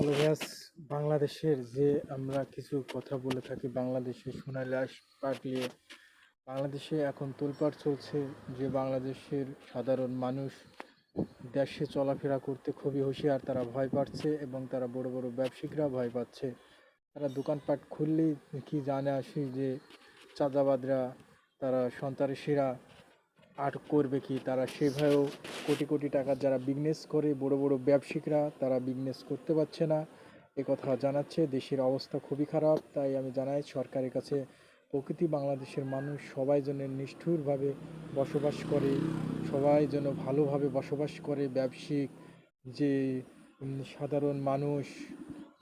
Hello ইয়াস, বাংলাদেশের যে আমরা কিছু কথা বলে থাকি বাংলাদেশের সোনালী আঁশ পাট নিয়ে। বাংলাদেশে এখন তোলপাড় চলছে যে বাংলাদেশের সাধারণ মানুষ দেশে চলাফেরা করতে খুবই হুঁশিয়ার, তারা ভয় পাচ্ছে এবং তারা বড় বড় ব্যবসায়িকরা ভয় পাচ্ছে। তারা দোকানপাট খুললেই কি জানে আসি যে চাঁদাবাদরা, তারা সন্ত্রাসীরা আটক করবে কি, তারা সেভাবেও কোটি কোটি টাকার যারা বিজনেস করে বড় বড় ব্যবসায়িকরা তারা বিজনেস করতে পারছে না। এ কথা জানাচ্ছে দেশের অবস্থা খুবই খারাপ। তাই আমি জানাই সরকারের কাছে, প্রকৃতি বাংলাদেশের মানুষ সবাই যেন নিষ্ঠুরভাবে বসবাস করে, সবাই যেন ভালোভাবে বসবাস করে। ব্যবসায়িক যে সাধারণ মানুষ,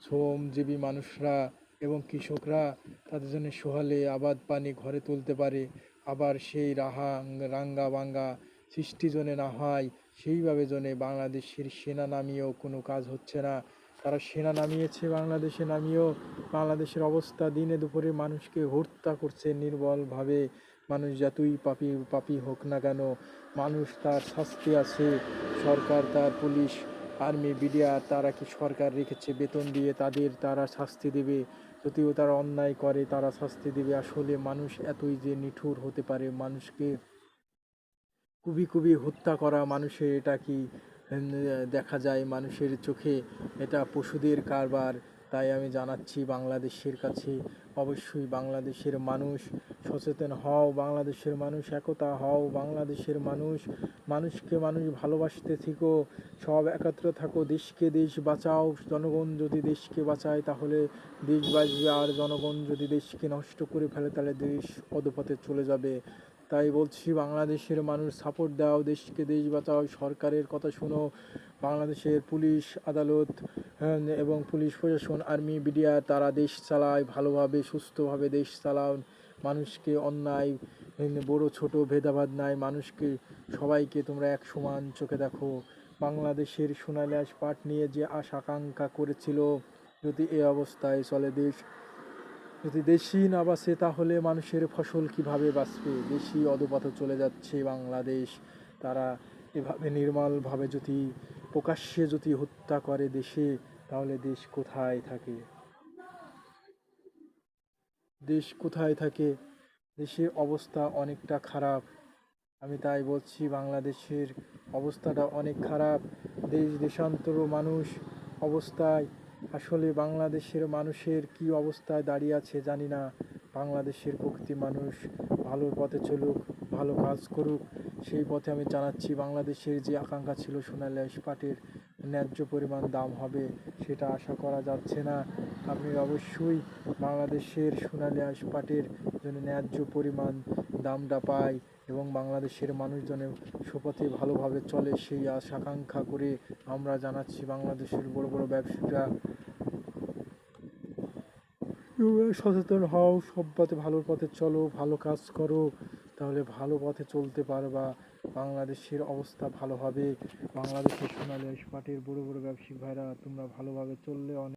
শ্রমজীবী মানুষরা এবং কৃষকরা তাদের জন্য সোহালে আবাদ পানি ঘরে তুলতে পারে, আবার সেই রাঙ্গা বাঙ্গা সৃষ্টি জনে না হয় সেইভাবে জনে। বাংলাদেশের সেনা নামিয়েও কোনো কাজ হচ্ছে না। তারা সেনা নামিয়েছে, বাংলাদেশে নামিয়েও বাংলাদেশের অবস্থা দিনে দুপুরে মানুষকে হত্যা করছে নির্বলভাবে। মানুষ যতই পাপি পাপি হোক না কেন, মানুষ তার শাস্তি আছে। সরকার তার পুলিশ আর্মি বিডিআর তারা কি সরকার রেখেছে বেতন দিয়ে, তারা শাস্তি দেবে। যদিও তারা অন্যায় করে তারা শাস্তি দেবে। আসলে মানুষ এতই যে নিঠুর হতে পারে, মানুষকে কুবি কুবি হত্যা করা মানুষের, এটা কি দেখা যায় মানুষের চোখে? এটা পশুদের কারবার। তাই আমি জানাচ্ছি বাংলাদেশের কাছে, অবশ্যই বাংলাদেশের মানুষ সচেতন হও, বাংলাদেশের মানুষ একতা হও, বাংলাদেশের মানুষ মানুষকে মানুষ ভালোবাসতে থেকো, সব একত্র থাকো, দেশকে দেশ বাঁচাও। জনগণ যদি দেশকে বাঁচায় তাহলে দেশ বাঁচবে, আর জনগণ যদি দেশকে নষ্ট করে ফেলে তাহলে দেশ অধপথে চলে যাবে। তাই বলছি বাংলাদেশের মানুষ সাপোর্ট দাও, দেশকে দেশ বাঁচাও, সরকারের কথা শোনো। বাংলাদেশের পুলিশ আদালত এবং পুলিশ প্রশাসন আর্মি বিডিআর তারা দেশ চালায় ভালোভাবে, সুস্থভাবে দেশ চালাও। মানুষকে অন্যায় বড় ছোট ভেদাভেদ নাই, মানুষকে সবাইকে তোমরা এক সমান চোখে দেখো। বাংলাদেশের সোনালী আঁশ পাট নিয়ে যে আশা আকাঙ্ক্ষা করেছিল, যদি এ অবস্থায় চলে দেশ, যদি দেশই না বাঁচে তাহলে মানুষের ফসল কিভাবে বাঁচবে? দেশই অধপথে চলে যাচ্ছে বাংলাদেশ। তারা এভাবে নির্মলভাবে যদি প্রকাশ্যে যদি হত্যা করে দেশে, তাহলে দেশ কোথায় থাকে? দেশ কোথায় থাকে? দেশের অবস্থা অনেকটা খারাপ। আমি তাই বলছি বাংলাদেশের অবস্থাটা অনেক খারাপ। দেশ দেশান্তর মানুষ অবস্থায়, আসলে বাংলাদেশের মানুষের কি অবস্থায় দাঁড়িয়ে আছে জানি না। বাংলাদেশের প্রকৃতি মানুষ ভালো পথে চলুক, ভালো কাজ করুক, সেই পথে আমি জানাচ্ছি। বাংলাদেশের যে আকাঙ্ক্ষা ছিল সোনালী আঁশ পাটের ন্যায্য পরিমাণ দাম হবে, সেটা আশা করা যাচ্ছে না। আপনি অবশ্যই বাংলাদেশের সোনালী আঁশ পাটের জন্য ন্যায্য পরিমাণ দামটা পায় এবং বাংলাদেশের মানুষজনের সুপথে ভালোভাবে চলে, সেই আশা আকাঙ্ক্ষা করে আমরা জানাচ্ছি বাংলাদেশের বড় বড় ব্যবসায়ীরা সচেতন হও, সব পথে ভালোর পথে চলো, ভালো কাজ করো, তাহলে ভালো পথে চলতে পারবা। বাংলাদেশের অবস্থা ভালো হবে। বাংলাদেশের সোনালী আঁশ পাটের বড় বড় ব্যবসায়িক ভাইরা, তোমরা ভালোভাবে চললে অনেক